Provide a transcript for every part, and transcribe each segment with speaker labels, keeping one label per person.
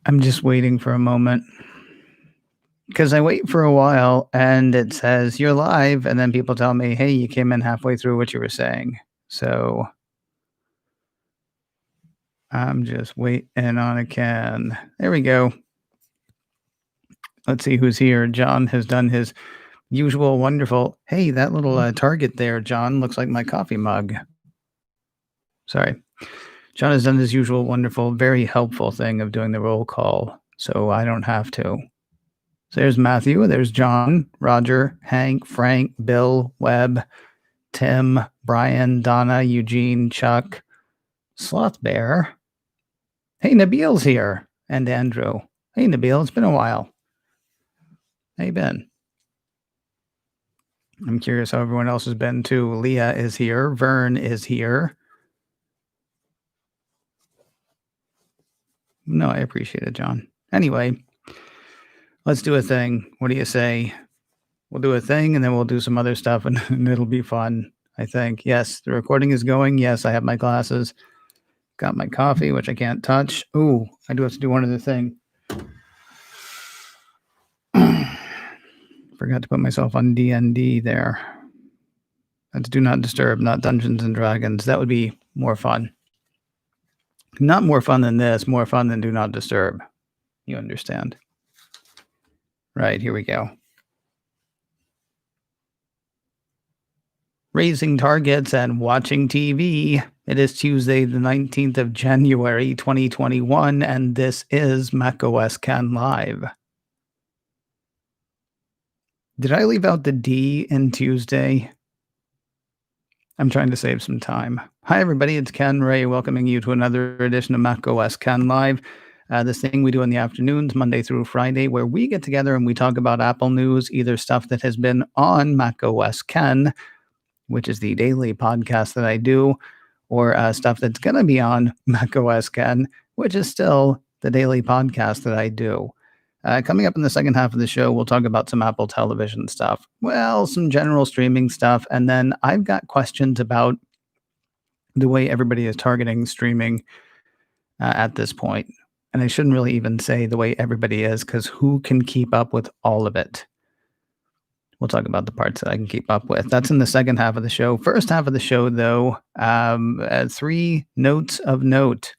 Speaker 1: I'm just waiting for a moment because I wait for a while and it says you're live, and then people tell me, "Hey, you came in halfway through what you were saying." So I'm just waiting on a can. There we go. Let's see who's here. John has done his usual wonderful. Hey, that little target there, John, looks like my coffee mug. Sorry. John has done his usual wonderful, very helpful thing of doing the roll call, so I don't have to. So there's Matthew, there's John, Roger, Hank, Frank, Bill, Webb, Tim, Brian, Donna, Eugene, Chuck, Sloth Bear. Hey, Nabil's here, and Andrew. Hey, Nabil, it's been a while. How you been? I'm curious how everyone else has been too. Leah is here. Vern is here. No, I appreciate it, John. Anyway, let's do a thing. What do you say? We'll do a thing and then we'll do some other stuff and it'll be fun, I think. Yes, the recording is going. Yes, I have my glasses. Got my coffee, which I can't touch. Ooh, I do have to do one other thing. Forgot to put myself on DND there. That's Do Not Disturb, not Dungeons and Dragons. That would be more fun. Not more fun than this, more fun than Do Not Disturb. You understand? Right, here we go. Raising targets and watching TV. It is Tuesday, the 19th of January, 2021, and this is macOS Can Live. Did I leave out the D in Tuesday? I'm trying to save some time. Hi, everybody. It's Ken Ray welcoming you to another edition of macOS Can Live. This thing we do in the afternoons, Monday through Friday, where we get together and we talk about Apple news, either stuff that has been on macOS Ken, which is the daily podcast that I do, or stuff that's going to be on macOS Ken, which is still the daily podcast that I do. Coming up in the second half of the show, we'll talk about some Apple Television stuff. Well, some general streaming stuff. And then I've got questions about the way everybody is targeting streaming at this point. And I shouldn't really even say the way everybody is, because who can keep up with all of it? We'll talk about the parts that I can keep up with. That's in the second half of the show. First half of the show, though, 3 notes of note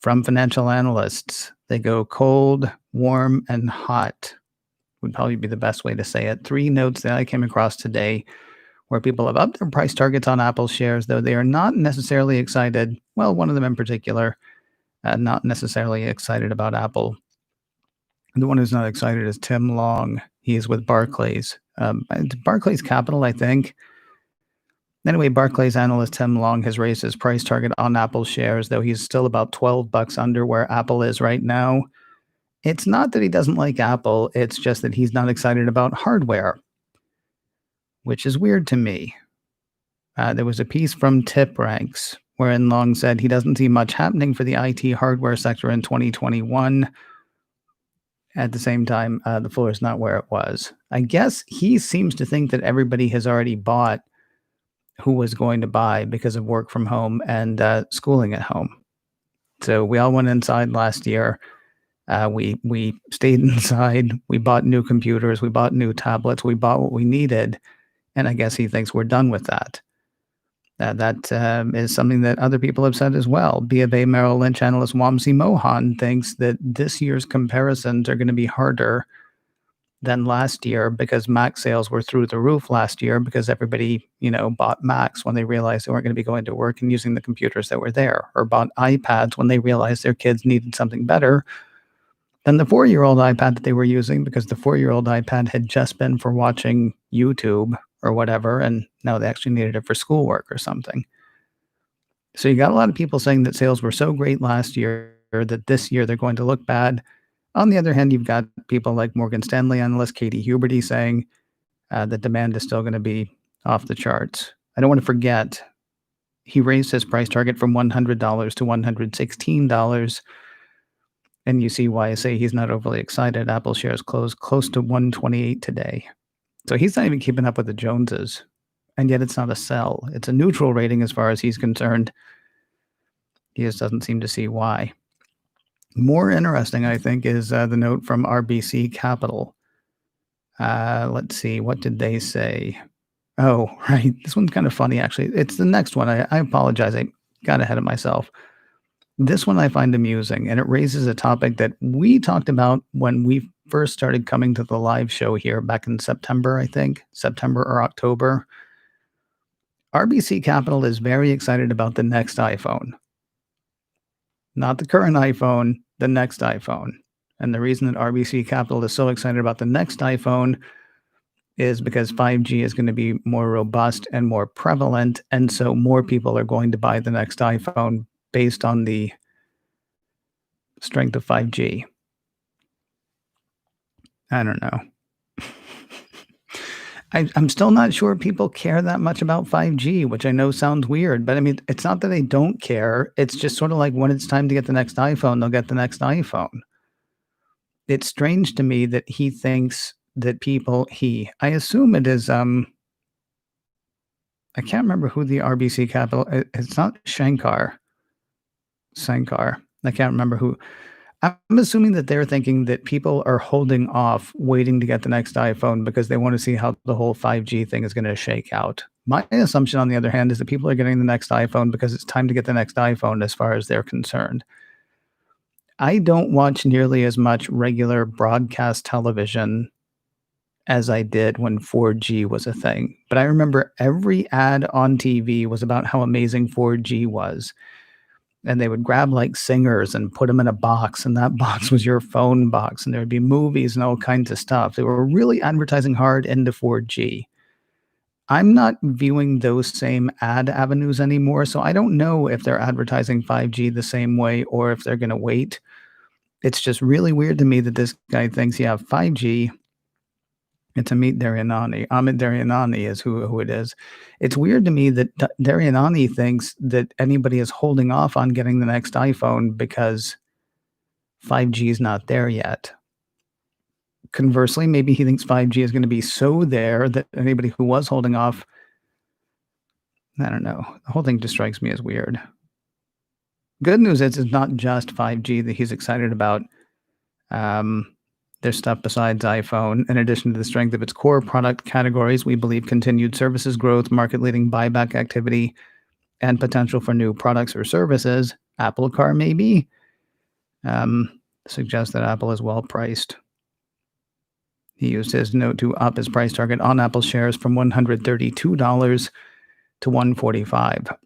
Speaker 1: from financial analysts. They go cold, warm, and hot would probably be the best way to say it. 3 notes that I came across today where people have upped their price targets on Apple shares, though they are not necessarily excited. Well, one of them in particular, not necessarily excited about Apple. The one who's not excited is Tim Long. He is with Barclays. Barclays Capital, I think. Anyway, Barclays analyst Tim Long has raised his price target on Apple shares, though he's still about $12 under where Apple is right now. It's not that he doesn't like Apple, it's just that he's not excited about hardware, which is weird to me. There was a piece from TipRanks wherein Long said he doesn't see much happening for the IT hardware sector in 2021. At the same time, the floor is not where it was. I guess he seems to think that everybody has already bought who was going to buy because of work from home and schooling at home. So we all went inside last year. We stayed inside. We bought new computers. We bought new tablets. We bought what we needed. And I guess he thinks we're done with that. That is something that other people have said as well. B of A Merrill Lynch analyst Wamsi Mohan thinks that this year's comparisons are going to be harder than last year because Mac sales were through the roof last year because everybody, bought Macs when they realized they weren't going to be going to work and using the computers that were there, or bought iPads when they realized their kids needed something better than the 4-year-old iPad that they were using because the 4-year-old iPad had just been for watching YouTube or whatever, and now they actually needed it for schoolwork or something. So you got a lot of people saying that sales were so great last year that this year they're going to look bad. On the other hand, you've got people like Morgan Stanley analyst Katie Huberty saying that demand is still going to be off the charts. I don't want to forget, he raised his price target from $100 to $116. And you see why I say he's not overly excited. Apple shares closed close to 128 today. So he's not even keeping up with the Joneses. And yet it's not a sell. It's a neutral rating as far as he's concerned. He just doesn't seem to see why. More interesting, I think, is the note from RBC Capital. Let's see, what did they say? Oh, right. This one's kind of funny, actually. It's the next one. I apologize. I got ahead of myself. This one I find amusing, and it raises a topic that we talked about when we first started coming to the live show here back in September, I think, September or October. RBC Capital is very excited about the next iPhone, not the current iPhone, the next iPhone. And the reason that RBC Capital is so excited about the next iPhone is because 5G is going to be more robust and more prevalent. And so more people are going to buy the next iPhone based on the strength of 5G. I don't know. I'm still not sure people care that much about 5G, which I know sounds weird, but I mean, it's not that they don't care. It's just sort of like when it's time to get the next iPhone, they'll get the next iPhone. It's strange to me that he thinks that I assume it is, I can't remember who the RBC Capital, it's not Sankar. I can't remember who. I'm assuming that they're thinking that people are holding off waiting to get the next iPhone because they want to see how the whole 5G thing is going to shake out. My assumption, on the other hand, is that people are getting the next iPhone because it's time to get the next iPhone as far as they're concerned. I don't watch nearly as much regular broadcast television as I did when 4G was a thing. But I remember every ad on TV was about how amazing 4G was. And they would grab like singers and put them in a box, and that box was your phone box, and there would be movies and all kinds of stuff. They were really advertising hard into 4G. I'm not viewing those same ad avenues anymore, so I don't know if they're advertising 5G the same way or if they're going to wait. It's just really weird to me that this guy thinks, yeah, 5G. It's Amit Daryanani. Amit Daryanani is who it is. It's weird to me that Daryanani thinks that anybody is holding off on getting the next iPhone because 5G is not there yet. Conversely, maybe he thinks 5G is going to be so there that anybody who was holding off, I don't know. The whole thing just strikes me as weird. Good news is it's not just 5G that he's excited about. There's stuff besides iPhone. In addition to the strength of its core product categories, we believe continued services growth, market-leading buyback activity, and potential for new products or services. Apple Car maybe suggests that Apple is well priced. He used his note to up his price target on Apple shares from $132 to $145.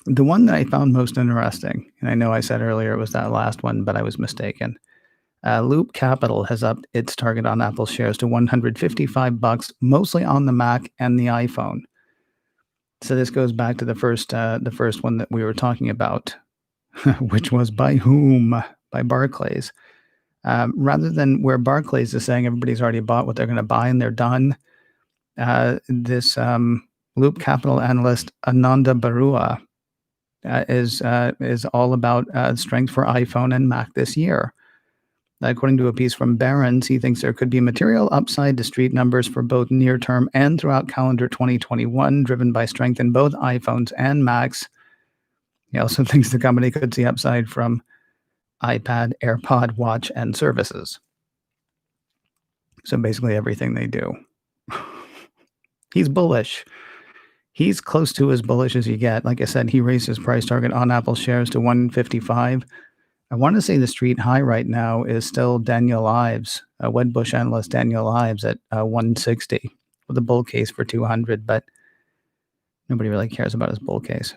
Speaker 1: The one that I found most interesting, and I know I said earlier it was that last one, but I was mistaken. Loop Capital has upped its target on Apple shares to $155, mostly on the Mac and the iPhone. So this goes back to the first one that we were talking about, which was by whom? By Barclays. Rather than where Barclays is saying everybody's already bought what they're going to buy and they're done, this Loop Capital analyst Ananda Barua is all about strength for iPhone and Mac this year. According to a piece from Barron's, he thinks there could be material upside to street numbers for both near term and throughout calendar 2021, driven by strength in both iPhones and Macs. He also thinks the company could see upside from iPad, AirPod, watch, and services. So basically everything they do. He's bullish. He's close to as bullish as you get. Like I said, he raised his price target on Apple shares to 155. I want to say the street high right now is still Daniel Ives, Wedbush analyst Daniel Ives at 160 with a bull case for 200, but nobody really cares about his bull case.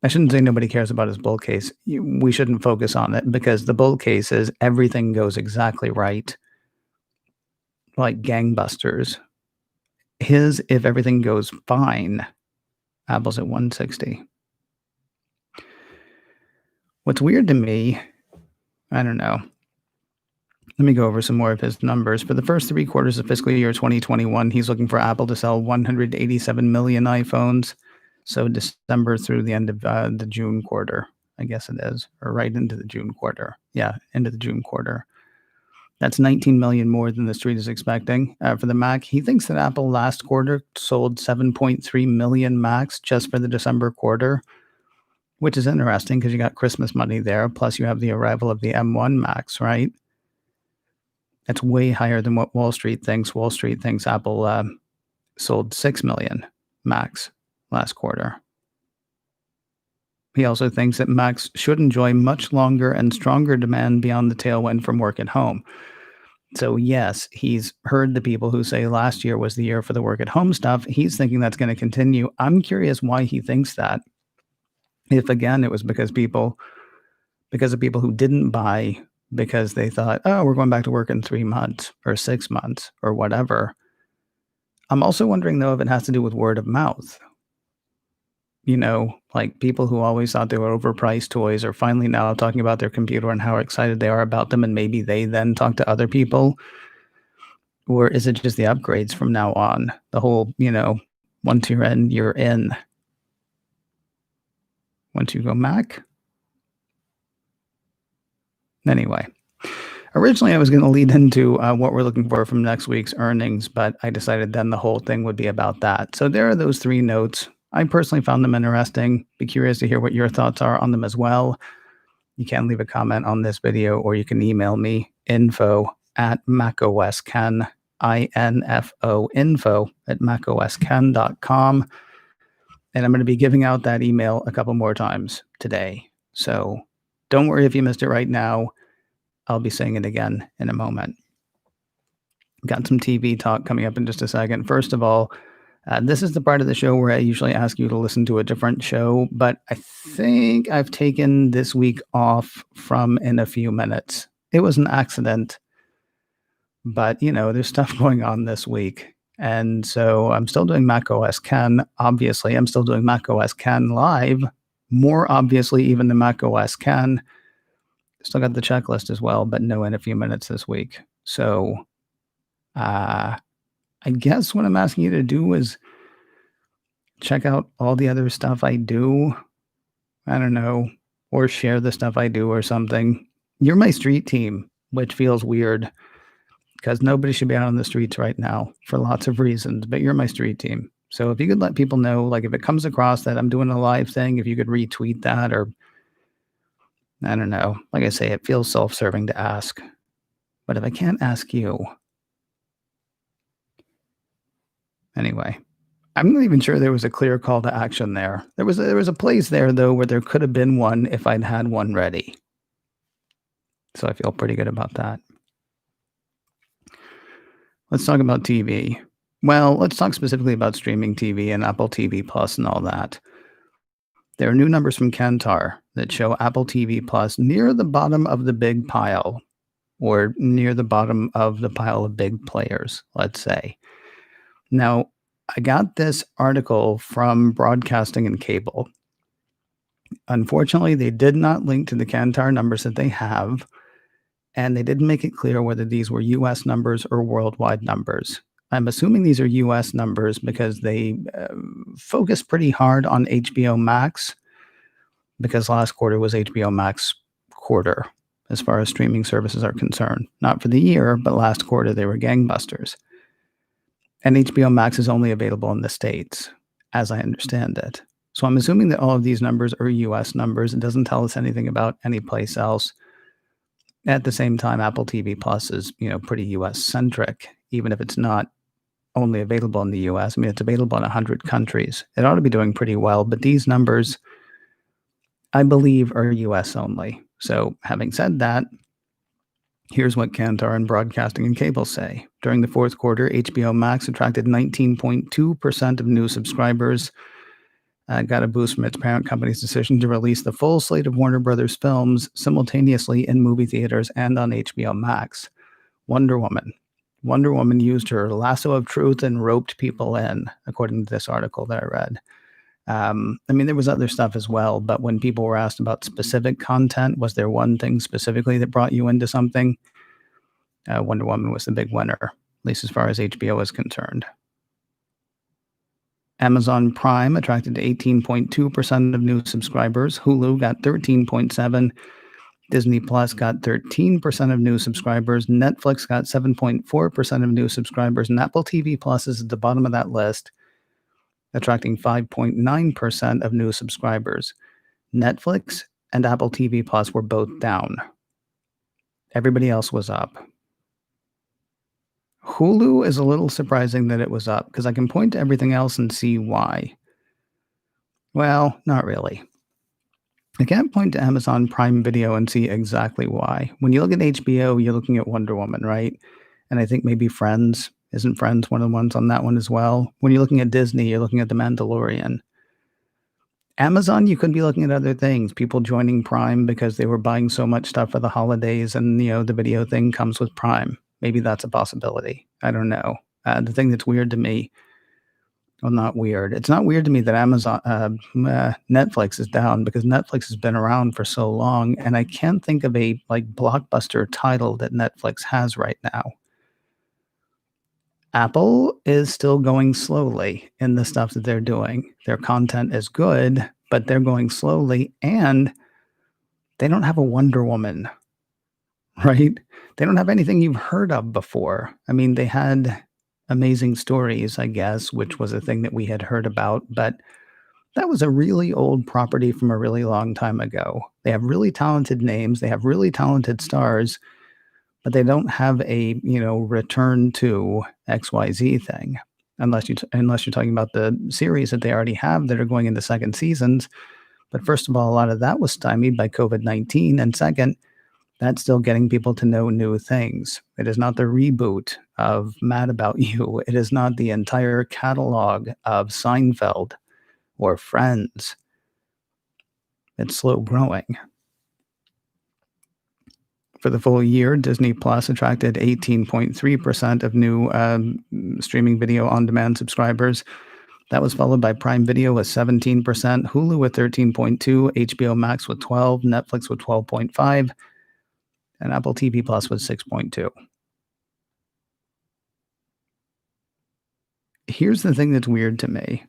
Speaker 1: I shouldn't say nobody cares about his bull case. We shouldn't focus on it because the bull case is everything goes exactly right, like gangbusters. His, if everything goes fine, Apple's at 160. What's weird to me, I don't know. Let me go over some more of his numbers. For the first 3 quarters of fiscal year 2021, he's looking for Apple to sell 187 million iPhones. So December through the end of the June quarter, I guess it is, or right into the June quarter. Yeah, into the June quarter. That's 19 million more than the street is expecting. For the Mac, he thinks that Apple last quarter sold 7.3 million Macs just for the December quarter, which is interesting because you got Christmas money there. Plus, you have the arrival of the M1 Max, right? That's way higher than what Wall Street thinks. Wall Street thinks Apple sold 6 million Macs last quarter. He also thinks that Macs should enjoy much longer and stronger demand beyond the tailwind from work at home. So, yes, he's heard the people who say last year was the year for the work at home stuff. He's thinking that's going to continue. I'm curious why he thinks that. If again, it was because of people who didn't buy because they thought, oh, we're going back to work in 3 months or 6 months or whatever. I'm also wondering, though, if it has to do with word of mouth. Like people who always thought they were overpriced toys are finally now talking about their computer and how excited they are about them, and maybe they then talk to other people. Or is it just the upgrades from now on? The whole, once you're in, you're in. Once you go Mac. Anyway, originally I was going to lead into what we're looking for from next week's earnings, but I decided then the whole thing would be about that. So there are those 3 notes. I personally found them interesting. Be curious to hear what your thoughts are on them as well. You can leave a comment on this video, or you can email me info@macosken, info@macosken.com. And I'm going to be giving out that email a couple more times today. So don't worry if you missed it right now. I'll be saying it again in a moment. Got some TV talk coming up in just a second. First of all, this is the part of the show where I usually ask you to listen to a different show, but I think I've taken this week off from In a Few Minutes. It was an accident, but there's stuff going on this week. And so I'm still doing macOS Ken. Obviously, I'm still doing macOS Ken live. More obviously, even than macOS Ken. Still got the checklist as well, but no In a Few Minutes this week. So I guess what I'm asking you to do is check out all the other stuff I do. I don't know, or share the stuff I do or something. You're my street team, which feels weird because nobody should be out on the streets right now for lots of reasons, but you're my street team. So if you could let people know, like if it comes across that I'm doing a live thing, if you could retweet that, or I don't know, like I say, it feels self-serving to ask, but if I can't ask you, anyway, I'm not even sure there was a clear call to action there. There was a place there though where there could have been one if I'd had one ready. So I feel pretty good about that. Let's talk about TV. Well, let's talk specifically about streaming TV and Apple TV Plus and all that. There are new numbers from Kantar that show Apple TV Plus near the bottom of the big pile, or near the bottom of the pile of big players, let's say. Now, I got this article from Broadcasting and Cable. Unfortunately, they did not link to the Kantar numbers that they have, and they didn't make it clear whether these were US numbers or worldwide numbers. I'm assuming these are US numbers because they focus pretty hard on HBO Max, because last quarter was HBO Max quarter as far as streaming services are concerned. Not for the year, but last quarter they were gangbusters. And HBO Max is only available in the States, as I understand it. So I'm assuming that all of these numbers are US numbers. It doesn't tell us anything about any place else. At the same time, Apple TV Plus is, pretty US-centric, even if it's not only available in the US. I mean, it's available in 100 countries. It ought to be doing pretty well, but these numbers, I believe, are US only. So having said that, here's what Kantar and Broadcasting and Cable say. During the fourth quarter, HBO Max attracted 19.2% of new subscribers, got a boost from its parent company's decision to release the full slate of Warner Brothers films simultaneously in movie theaters and on HBO Max. Wonder Woman. Wonder Woman used her lasso of truth and roped people in, according to this article that I read. There was other stuff as well, but when people were asked about specific content, was there one thing specifically that brought you into something? Wonder Woman was the big winner, at least as far as HBO is concerned. Amazon Prime attracted 18.2% of new subscribers. Hulu got 13.7%. Disney Plus got 13% of new subscribers. Netflix got 7.4% of new subscribers. And Apple TV Plus is at the bottom of that list, attracting 5.9% of new subscribers. Netflix and Apple TV Plus were both down. Everybody else was up. Hulu is a little surprising that it was up because I can point to everything else and see why. Well, not really. I can't point to Amazon Prime Video and see exactly why. When you look at HBO, you're looking at Wonder Woman, right? And I think maybe Friends. Isn't Friends one of the ones on that one as well? When you're looking at Disney, you're looking at The Mandalorian. Amazon, you could be looking at other things. People joining Prime because they were buying so much stuff for the holidays, and the video thing comes with Prime. Maybe that's a possibility. I don't know. The thing that's weird to me, well, not weird. It's not weird to me that Netflix is down because Netflix has been around for so long, and I can't think of a blockbuster title that Netflix has right now. Apple is still going slowly in the stuff that they're doing. Their content is good, but they're going slowly, and they don't have a Wonder Woman, right? They don't have anything you've heard of before. I mean, they had Amazing Stories, I guess, which was a thing that we had heard about, but that was a really old property from a really long time ago. They have really talented names, they have really talented stars, but they don't have a, return to XYZ thing. Unless you're talking about the series that they already have that are going into second seasons. But first of all, a lot of that was stymied by COVID-19. And second, that's still getting people to know new things. It is not the reboot of Mad About You. It is not the entire catalog of Seinfeld or Friends. It's slow growing. For the full year, Disney Plus attracted 18.3% of new streaming video on demand subscribers. That was followed by Prime Video with 17%, Hulu with 13.2, HBO Max with 12, Netflix with 12.5, and Apple TV Plus with 6.2. Here's the thing that's weird to me,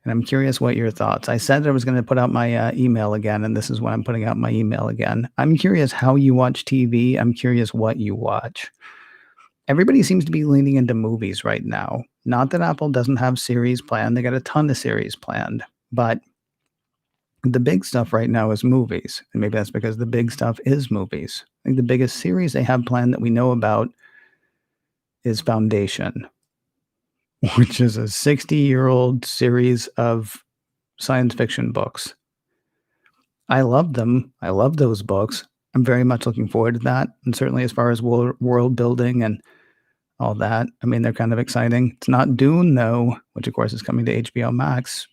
Speaker 1: and I'm curious what your thoughts. I said I was going to put out my email again, and this is when I'm putting out my email again. I'm curious how you watch TV. I'm curious what you watch. Everybody seems to be leaning into movies right now. Not that Apple doesn't have series planned. They got a ton of series planned, but the big stuff right now is movies. And maybe that's because the big stuff is movies. I think the biggest series they have planned that we know about is Foundation, which is a 60-year-old series of science fiction books. I love them. I love those books. I'm very much looking forward to that. And certainly as far as world building and all that, I mean, they're kind of exciting. It's not Dune, though, which of course is coming to HBO Max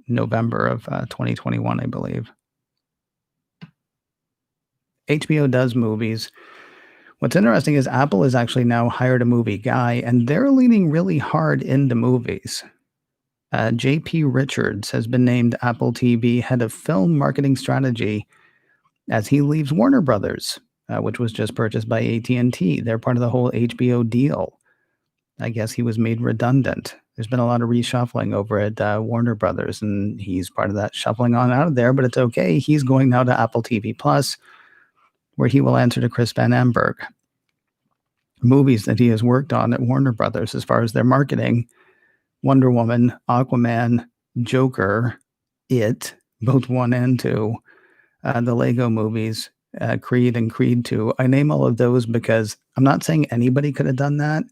Speaker 1: November of 2021, I believe. HBO does movies. What's interesting is Apple has actually now hired a movie guy, and they're leaning really hard into movies. JP Richards has been named Apple TV head of film marketing strategy as he leaves Warner Brothers, which was just purchased by AT&T. They're part of the whole HBO deal. I guess he was made redundant. There's been a lot of reshuffling over at Warner Brothers, and he's part of that shuffling on out of there, but it's okay. He's going now to Apple TV Plus, where he will answer to Chris Van Amberg. Movies that he has worked on at Warner Brothers as far as their marketing: Wonder Woman, Aquaman, Joker, It, both 1 and 2, the Lego movies, Creed and Creed 2. I name all of those because I'm not saying anybody could have done that,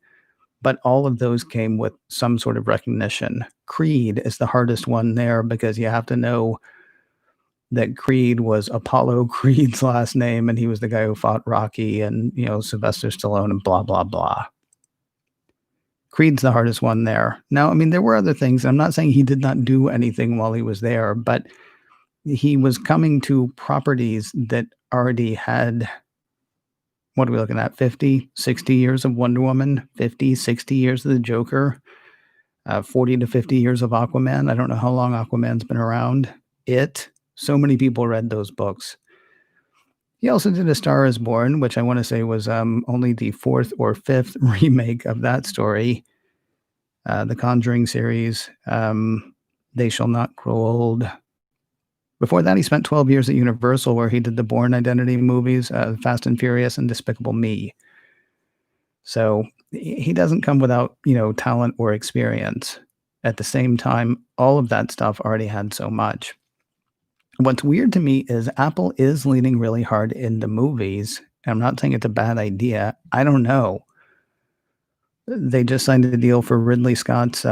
Speaker 1: but all of those came with some sort of recognition. Creed is the hardest one there because you have to know that Creed was Apollo Creed's last name, and he was the guy who fought Rocky and, Sylvester Stallone and blah, blah, blah. Creed's the hardest one there. Now, I mean, there were other things. I'm not saying he did not do anything while he was there, but he was coming to properties that already had, what are we looking at, 50, 60 years of Wonder Woman, 50, 60 years of the Joker, 40 to 50 years of Aquaman. I don't know how long Aquaman's been around. So many people read those books. He also did A Star is Born, which I want to say was only the 4th or 5th remake of that story. The Conjuring series, They Shall Not Grow Old. Before that, he spent 12 years at Universal, where he did the Bourne Identity movies, Fast and Furious, and Despicable Me. So he doesn't come without, talent or experience. At the same time, all of that stuff already had so much. What's weird to me is Apple is leaning really hard into movies. I'm not saying it's a bad idea. I don't know. They just signed a deal for Ridley Scott's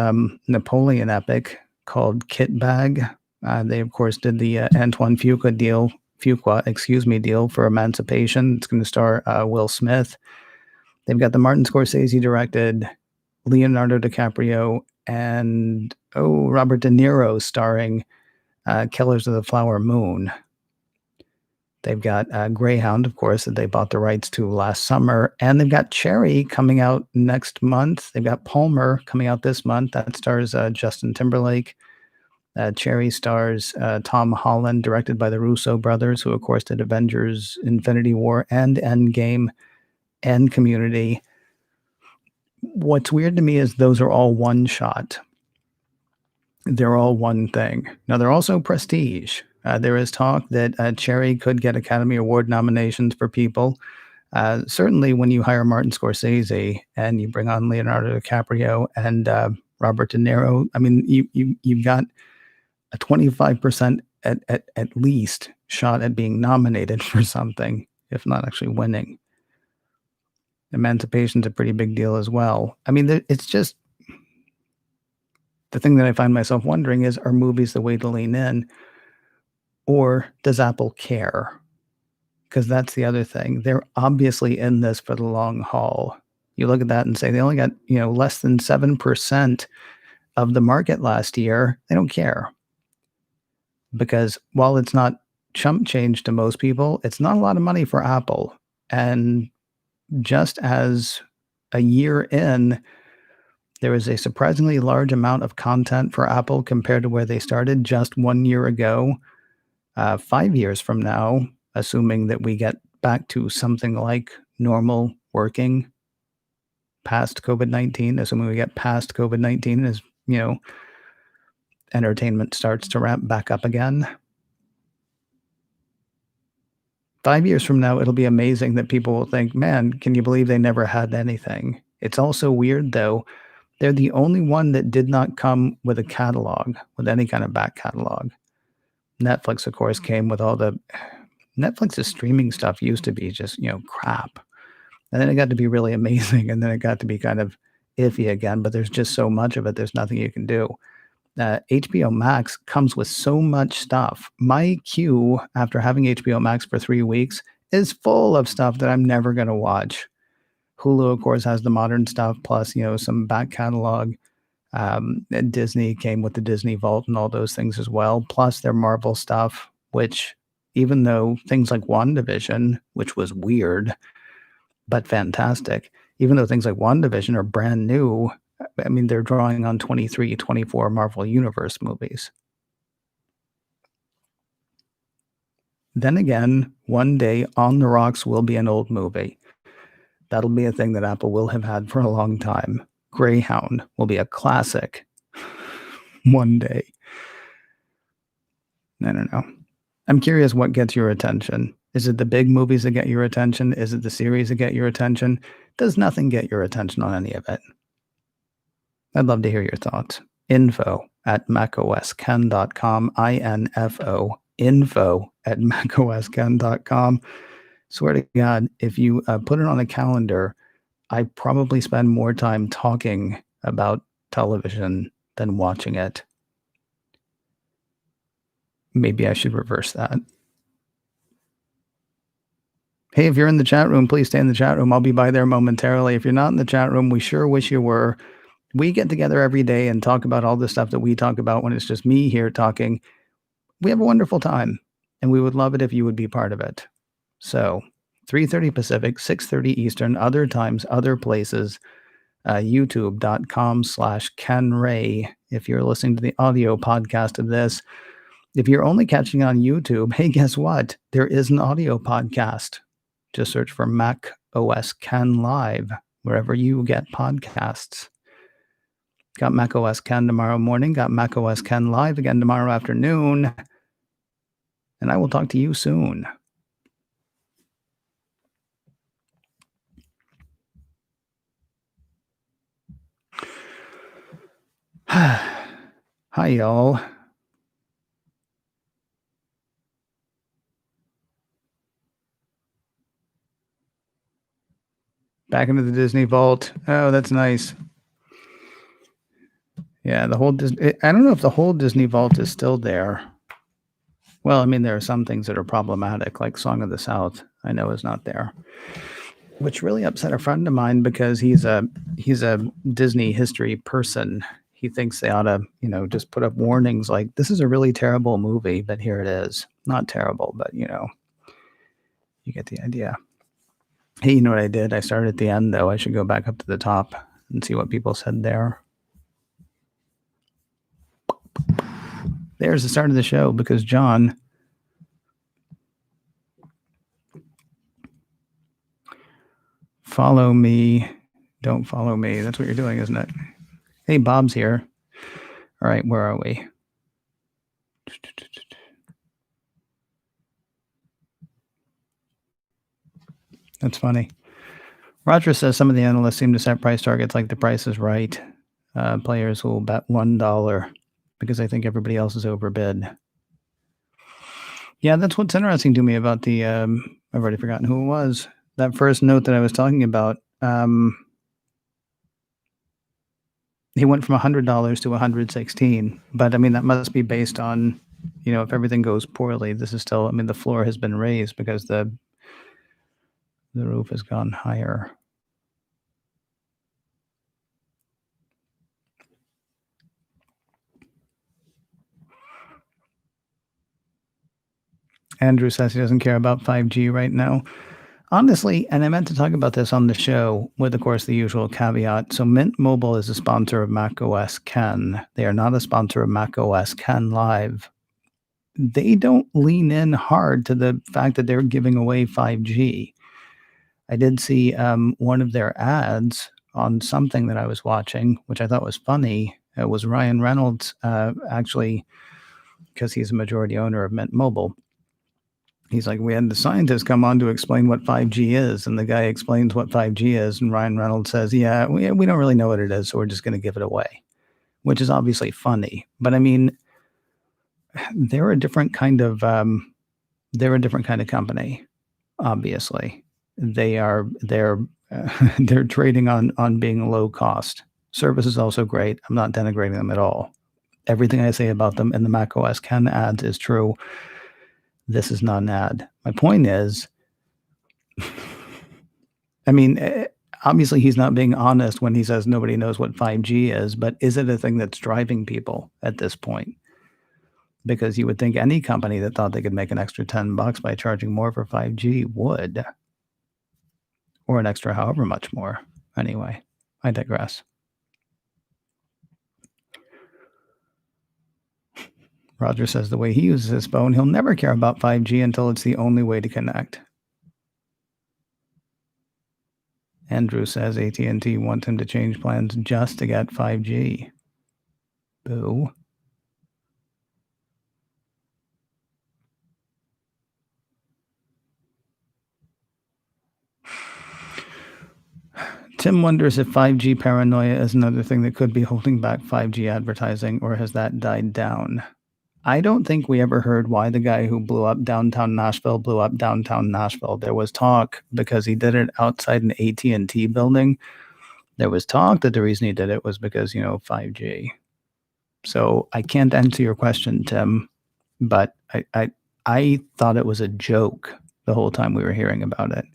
Speaker 1: Napoleon epic called Kit Bag. They of course did the Antoine Fuqua, excuse me, deal for Emancipation. It's going to star Will Smith. They've got the Martin Scorsese directed Leonardo DiCaprio and Robert De Niro starring Killers of the Flower Moon. They've got Greyhound, of course, that they bought the rights to last summer. And they've got Cherry coming out next month. They've got Palmer coming out this month. That stars Justin Timberlake. Cherry stars Tom Holland, directed by the Russo brothers, who, of course, did Avengers, Infinity War, and Endgame, and Community. What's weird to me is those are all one shot. They're all one thing. Now, they're also prestige. There is talk that Cherry could get Academy Award nominations for people. Certainly, when you hire Martin Scorsese and you bring on Leonardo DiCaprio and Robert De Niro, I mean, you've got a 25% at least shot at being nominated for something, if not actually winning. Emancipation's a pretty big deal as well. I mean, it's just the thing that I find myself wondering is, are movies the way to lean in, or does Apple care? Because that's the other thing. They're obviously in this for the long haul. You look at that and say they only got, less than 7% of the market last year. They don't care. Because while it's not chump change to most people, it's not a lot of money for Apple. And just as a year in, there is a surprisingly large amount of content for Apple compared to where they started just 1 year ago. 5 years from now, assuming that we get back to something like normal working past COVID-19, assuming we get past COVID-19 as, entertainment starts to ramp back up again. 5 years from now, it'll be amazing that people will think, man, can you believe they never had anything? It's also weird, though. They're the only one that did not come with a catalog, with any kind of back catalog. Netflix, of course, came with all the Netflix's streaming stuff used to be just, crap. And then it got to be really amazing. And then it got to be kind of iffy again, but there's just so much of it. There's nothing you can do. HBO Max comes with so much stuff. My queue after having HBO Max for 3 weeks is full of stuff that I'm never going to watch. Hulu, of course, has the modern stuff, plus, some back catalog. Disney came with the Disney Vault and all those things as well, plus their Marvel stuff, which, even though things like WandaVision, which was weird, but fantastic, even though things like WandaVision are brand new, I mean, they're drawing on 23, 24 Marvel Universe movies. Then again, one day On the Rocks will be an old movie. That'll be a thing that Apple will have had for a long time. Greyhound will be a classic one day. I don't know. I'm curious what gets your attention. Is it the big movies that get your attention? Is it the series that get your attention? Does nothing get your attention on any of it? I'd love to hear your thoughts. info@macosken.com, info, info@macosken.com. Swear to God, if you put it on a calendar, I probably spend more time talking about television than watching it. Maybe I should reverse that. Hey, if you're in the chat room, please stay in the chat room. I'll be by there momentarily. If you're not in the chat room, we sure wish you were. We get together every day and talk about all the stuff that we talk about when it's just me here talking. We have a wonderful time, and we would love it if you would be part of it. So 3:30 Pacific, 6:30 Eastern, other times, other places, youtube.com/Ken Ray. If you're listening to the audio podcast of this, if you're only catching on YouTube, hey, guess what? There is an audio podcast. Just search for Mac OS Ken Live, wherever you get podcasts. Got Mac OS Ken tomorrow morning, got Mac OS Ken Live again tomorrow afternoon, and I will talk to you soon. Hi, y'all. Back into the Disney vault. Oh, that's nice. Yeah, the whole Disney. I don't know if the whole Disney vault is still there. Well, I mean, there are some things that are problematic, like Song of the South. I know is not there, which really upset a friend of mine because he's a Disney history person. He thinks they ought to, just put up warnings like this is a really terrible movie, but here it is. Not terrible, but you get the idea. Hey, you know what I did? I started at the end though. I should go back up to the top and see what people said there. There's the start of the show because John follow me. Don't follow me. That's what you're doing, isn't it? Hey, Bob's here. All right, where are we? That's funny. Roger says some of the analysts seem to set price targets like the price is right. Players will bet $1 because I think everybody else is overbid. Yeah, that's what's interesting to me about the. I've already forgotten who it was. That first note that I was talking about. He went from $100 to 116, but I mean that must be based on, if everything goes poorly. This is still. I mean, the floor has been raised because the roof has gone higher. Andrew says he doesn't care about 5G right now. Honestly, and I meant to talk about this on the show with, of course, the usual caveat. So Mint Mobile is a sponsor of macOS Ken. They are not a sponsor of macOS Ken Live. They don't lean in hard to the fact that they're giving away 5G. I did see one of their ads on something that I was watching, which I thought was funny. It was Ryan Reynolds, actually, because he's a majority owner of Mint Mobile. He's like, we had the scientists come on to explain what 5G is. And the guy explains what 5G is. And Ryan Reynolds says, yeah, we don't really know what it is. So we're just going to give it away, which is obviously funny. But I mean, they're a different kind of company. Obviously, they're trading on being low cost. Service is also great. I'm not denigrating them at all. Everything I say about them in the macOS Ken ads is true. This is not an ad. My point is, I mean, obviously he's not being honest when he says nobody knows what 5G is, but is it a thing that's driving people at this point? Because you would think any company that thought they could make an extra $10 by charging more for 5G would, or an extra however much more. Anyway, I digress. Roger says the way he uses his phone, he'll never care about 5G until it's the only way to connect. Andrew says AT&T wants him to change plans just to get 5G. Boo. Tim wonders if 5G paranoia is another thing that could be holding back 5G advertising, or has that died down? I don't think we ever heard why the guy who blew up downtown Nashville blew up downtown Nashville. There was talk because he did it outside an AT&T building. There was talk that the reason he did it was because, 5G. So I can't answer your question, Tim, but I thought it was a joke the whole time we were hearing about it.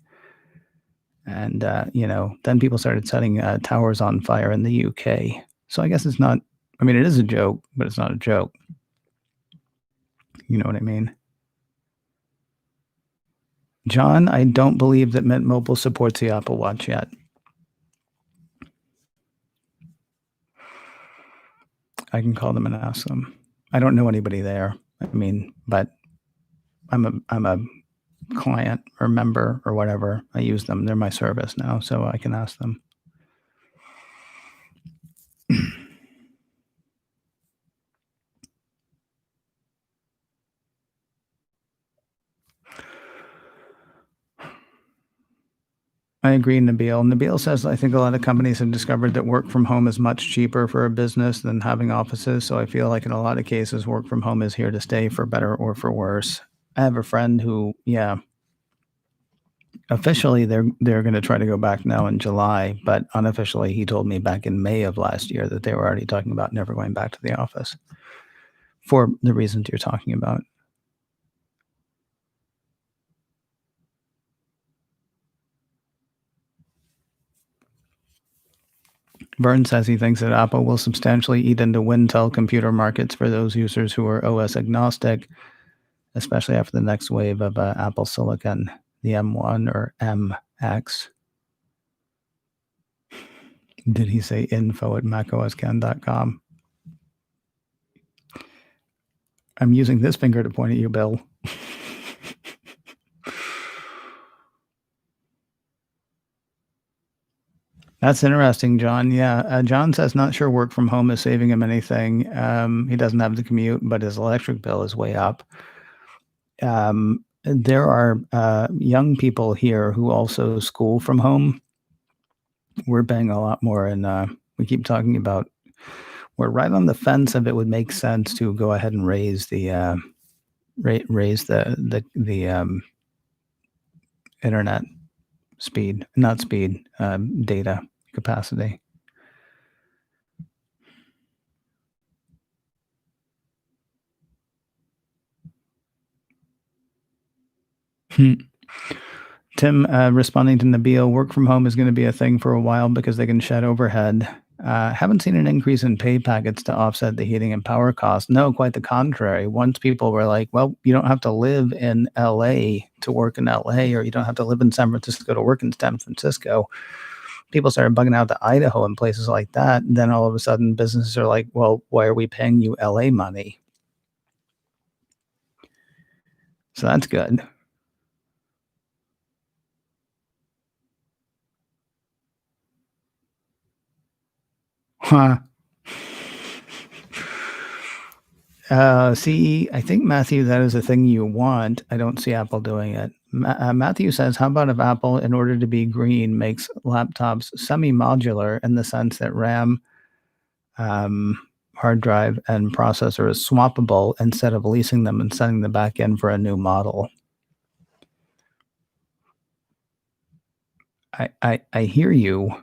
Speaker 1: And, then people started setting towers on fire in the UK. So I guess it's not, I mean, it is a joke, but it's not a joke. You know what I mean? John, I don't believe that Mint Mobile supports the Apple Watch yet. I can call them and ask them. I don't know anybody there. I mean, but I'm a client or member or whatever. I use them. They're my service now, so I can ask them. I agree, Nabil. Nabil says, I think a lot of companies have discovered that work from home is much cheaper for a business than having offices. So I feel like in a lot of cases, work from home is here to stay for better or for worse. I have a friend who, Officially, they're going to try to go back now in July, but unofficially, he told me back in May of last year that they were already talking about never going back to the office for the reasons you're talking about. Vern says he thinks that Apple will substantially eat into Wintel computer markets for those users who are OS agnostic, especially after the next wave of Apple Silicon, the M1 or MX. Did he say info at macosken.com? I'm using this finger to point at you, Bill. That's interesting, John. Yeah. John says not sure work from home is saving him anything. He doesn't have the commute, but his electric bill is way up. There are young people here who also school from home. We're paying a lot more, and we keep talking about. We're right on the fence of it would make sense to go ahead and raise the raise the internet speed, not speed, data capacity. Tim, responding to Nabil, work from home is going to be a thing for a while because they can shed overhead. Haven't seen an increase in pay packets to offset the heating and power costs. No, quite the contrary. Once people were like, well, you don't have to live in LA to work in LA, or you don't have to live in San Francisco to work in San Francisco. People started bugging out to Idaho and places like that. And then all of a sudden, businesses are like, well, why are we paying you LA money? So that's good. Huh. See, I think, Matthew, that is a thing you want. I don't see Apple doing it. Matthew says, how about if Apple, in order to be green, makes laptops semi-modular in the sense that RAM, hard drive, and processor is swappable instead of leasing them and sending them back in for a new model? I hear you.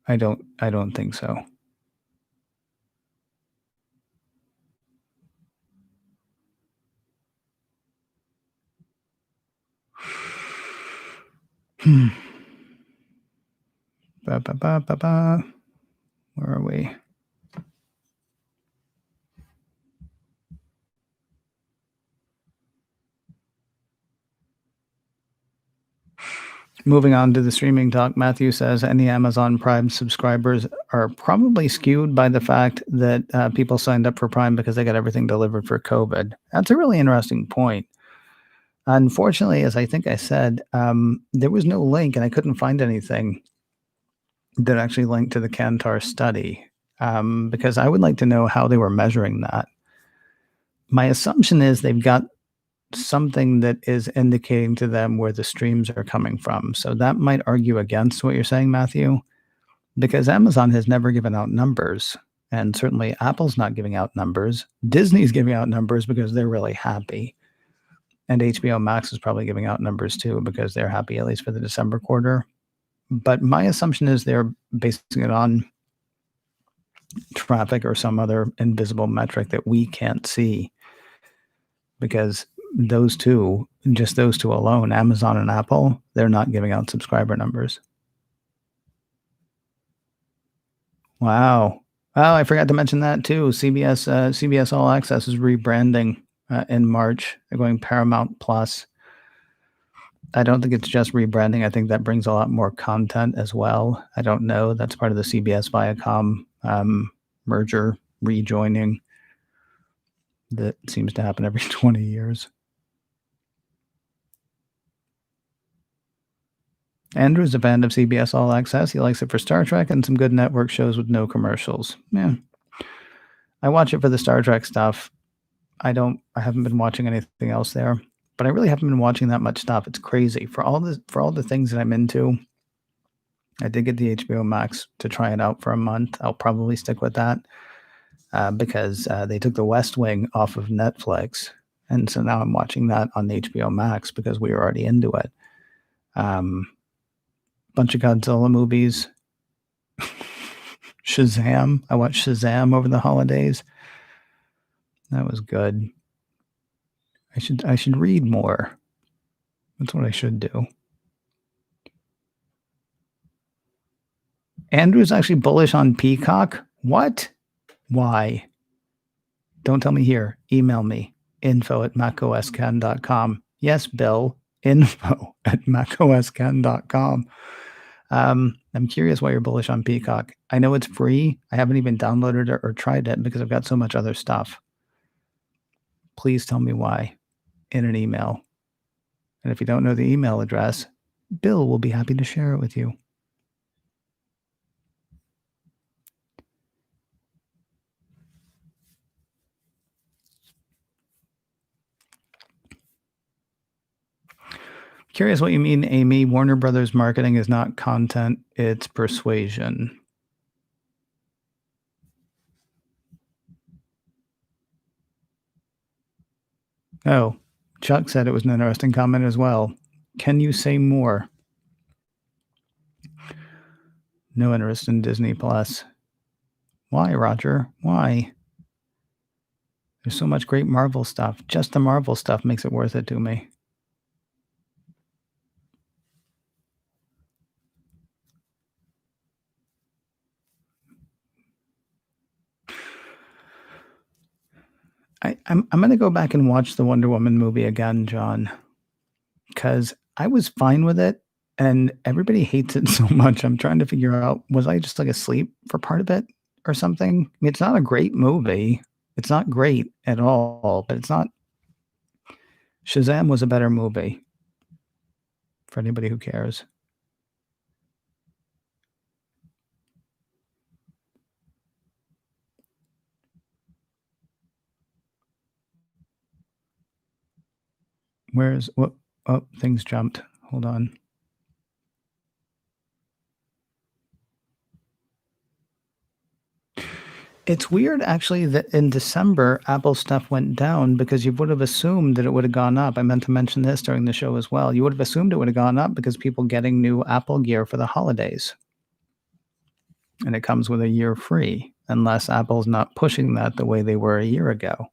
Speaker 1: I don't think so. Ba, ba, ba, ba, ba. Where are we? Moving on to the streaming talk, Matthew says any Amazon Prime subscribers are probably skewed by the fact that people signed up for Prime because they got everything delivered for COVID. That's a really interesting point. Unfortunately, as I think I said, there was no link, and I couldn't find anything that actually linked to the Kantar study, because I would like to know how they were measuring that. My assumption is they've got something that is indicating to them where the streams are coming from. So that might argue against what you're saying, Matthew, because Amazon has never given out numbers. And certainly Apple's not giving out numbers. Disney's giving out numbers because they're really happy. And HBO Max is probably giving out numbers too because they're happy, at least for the December quarter. But my assumption is they're basing it on traffic or some other invisible metric that we can't see, because those two, just those two alone, Amazon and Apple, they're not giving out subscriber numbers. Wow. Oh, I forgot to mention that too. CBS All Access is rebranding in March. They're going Paramount Plus. I don't think it's just rebranding. I think that brings a lot more content as well. I don't know. That's part of the CBS Viacom merger rejoining that seems to happen every 20 years. Andrew's a fan of CBS All Access. He likes it for Star Trek and some good network shows with no commercials. Yeah. I watch it for the Star Trek stuff. I haven't been watching anything else there, but I really haven't been watching that much stuff. It's crazy. For all the things that I'm into, I did get the HBO Max to try it out for a month. I'll probably stick with that because they took The West Wing off of Netflix. And so now I'm watching that on HBO Max because we were already into it. Bunch of Godzilla movies. Shazam. I watched Shazam over the holidays. That was good. I should read more. That's what I should do. Andrew's actually bullish on Peacock. What? Why? Don't tell me here. Email me. info@macoscan.com. Yes, Bill. info@macoscan.com. I'm curious why you're bullish on Peacock. I know it's free. I haven't even downloaded it or tried it because I've got so much other stuff. Please tell me why in an email. And if you don't know the email address, Bill will be happy to share it with you. Curious what you mean, Amy. Warner Brothers marketing is not content, it's persuasion. Oh, Chuck said it was an interesting comment as well. Can you say more? No interest in Disney Plus. Why, Roger? Why? There's so much great Marvel stuff. Just the Marvel stuff makes it worth it to me. I'm going to go back and watch the Wonder Woman movie again, John, because I was fine with it, and everybody hates it so much. I'm trying to figure out, was I just like asleep for part of it or something? I mean, it's not a great movie. It's not great at all, but it's not. Shazam was a better movie for anybody who cares. Where's what? Oh, things jumped. Hold on. It's weird actually that in December, Apple stuff went down because you would have assumed that it would have gone up. I meant to mention this during the show as well. You would have assumed it would have gone up because people getting new Apple gear for the holidays. And it comes with a year free, unless Apple's not pushing that the way they were a year ago.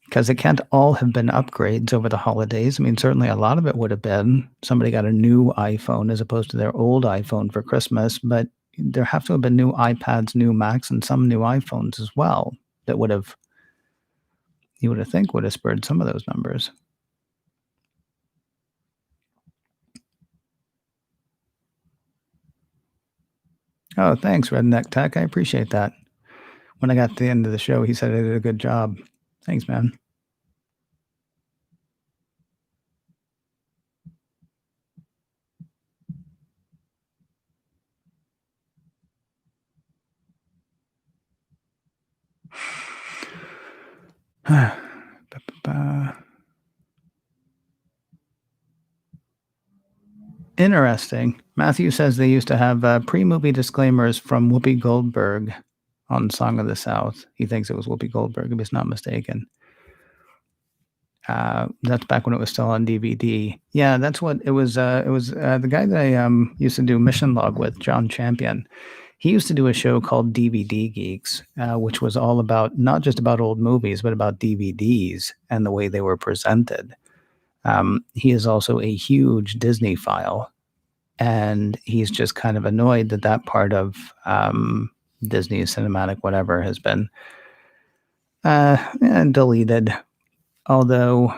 Speaker 1: Because it can't all have been upgrades over the holidays. I mean, certainly a lot of it would have been somebody got a new iPhone as opposed to their old iPhone for Christmas, but there have to have been new iPads, new Macs, and some new iPhones as well that would have, you would have think would have spurred some of those numbers. Oh, thanks, Redneck Tech. I appreciate that. When I got to the end of the show, he said I did a good job. Thanks, man. Interesting. Matthew says they used to have pre-movie disclaimers from Whoopi Goldberg on Song of the South. He thinks it was Whoopi Goldberg, if he's not mistaken. That's back when it was still on DVD. Yeah, that's what it was. It was the guy that I used to do Mission Log with, John Champion. He used to do a show called DVD Geeks, which was all about not just about old movies, but about DVDs and the way they were presented. He is also a huge Disney file, and he's just kind of annoyed that that part of Disney's cinematic whatever has been deleted. Although,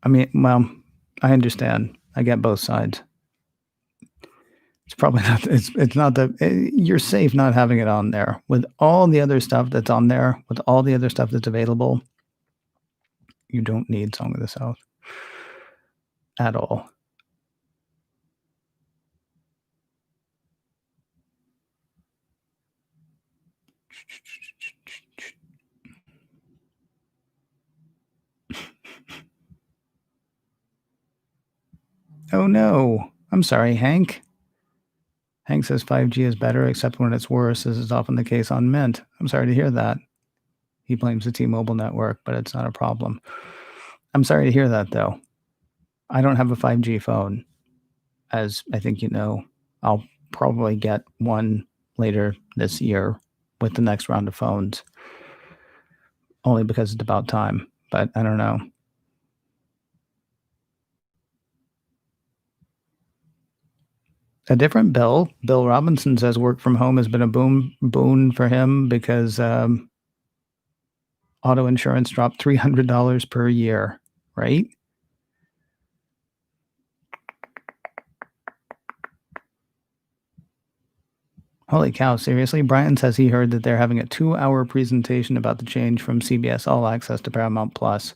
Speaker 1: I mean, well, I understand. I get both sides. It's probably not. It's not that you're safe not having it on there with all the other stuff that's on there, with all the other stuff that's available. You don't need Song of the South at all. Oh no! I'm sorry, Hank. Hank says 5G is better, except when it's worse, as is often the case on Mint. I'm sorry to hear that. He blames the T-Mobile network, but it's not a problem. I'm sorry to hear that, though. I don't have a 5G phone, as I think you know. I'll probably get one later this year with the next round of phones, only because it's about time, but I don't know. A different Bill Robinson says work from home has been a boon for him because auto insurance dropped $300 per year, right? Holy cow, seriously? Brian says he heard that they're having a 2-hour presentation about the change from CBS All Access to Paramount Plus.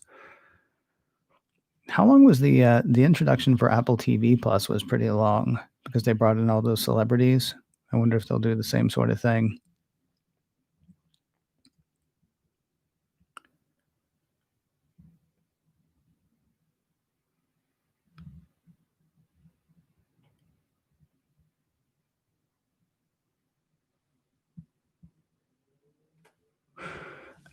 Speaker 1: How long was the introduction for Apple TV Plus was pretty long because they brought in all those celebrities. I wonder if they'll do the same sort of thing.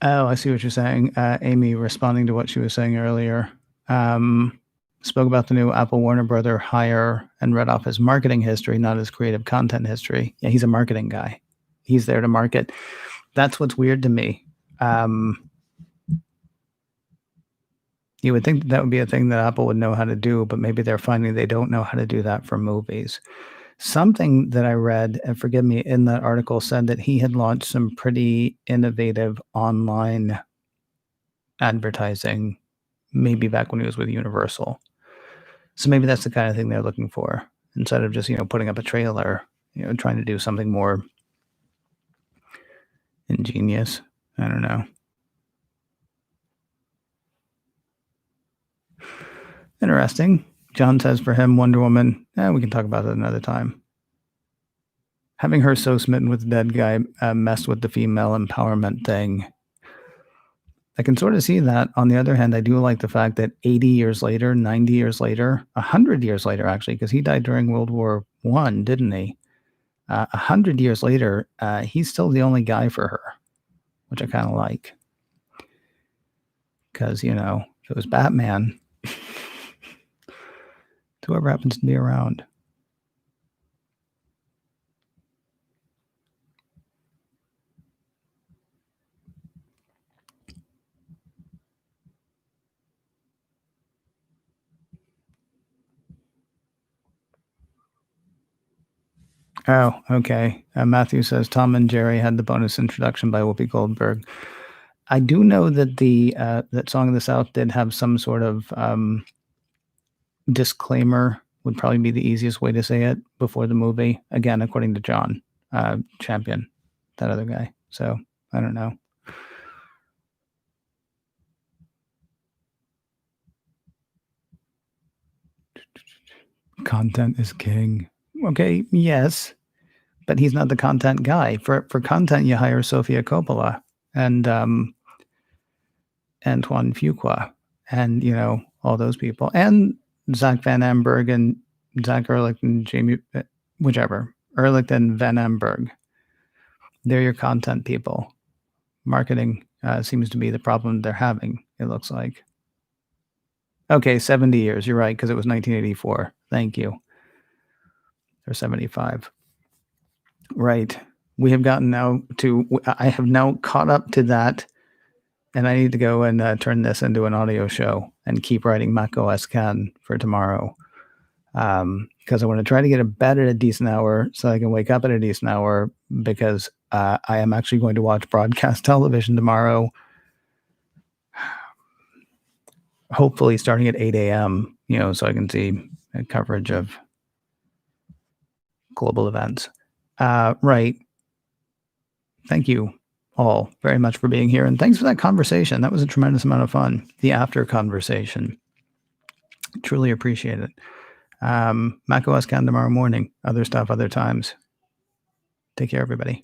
Speaker 1: Oh, I see what you're saying. Amy responding to what she was saying earlier. Um, Spoke about the new Apple Warner Brother hire and read off his marketing history, not his creative content history. Yeah, he's a marketing guy. He's there to market. That's what's weird to me. You would think that would be a thing that Apple would know how to do, but maybe they're finding they don't know how to do that for movies. Something that I read, and forgive me, in that article said that he had launched some pretty innovative online advertising, maybe back when he was with Universal. So maybe that's the kind of thing they're looking for instead of just, putting up a trailer, trying to do something more ingenious. I don't know. Interesting. John says for him, Wonder Woman, we can talk about it another time. Having her so smitten with the dead guy messed with the female empowerment thing. I can sort of see that. On the other hand, I do like the fact that 80 years later, 90 years later, 100 years later, actually, because he died during World War I, didn't he? 100 years later, he's still the only guy for her, which I kind of like. Because, if it was Batman, whoever happens to be around. Oh, okay. Matthew says Tom and Jerry had the bonus introduction by Whoopi Goldberg. I do know that that Song of the South did have some sort of disclaimer, would probably be the easiest way to say it, before the movie. Again, according to John Champion, that other guy. So I don't know. Content is king. Okay, yes, but he's not the content guy. For content, you hire Sofia Coppola and Antoine Fuqua and all those people, and Zach Van Amberg and Zach Ehrlich and Jamie, whichever, Ehrlich and Van Amberg. They're your content people. Marketing seems to be the problem they're having, it looks like. Okay, 70 years. You're right, because it was 1984. Thank you. Or 75. Right. We have gotten now to, I have now caught up to that, and I need to go and turn this into an audio show and keep writing macOS Can for tomorrow. Because I want to try to get to bed at a decent hour so I can wake up at a decent hour, because I am actually going to watch broadcast television tomorrow, hopefully starting at 8 a.m., so I can see coverage of global events. Right. Thank you all very much for being here. And thanks for that conversation. That was a tremendous amount of fun. The after conversation. Truly appreciate it. macOS Can tomorrow morning. Other stuff, other times. Take care, everybody.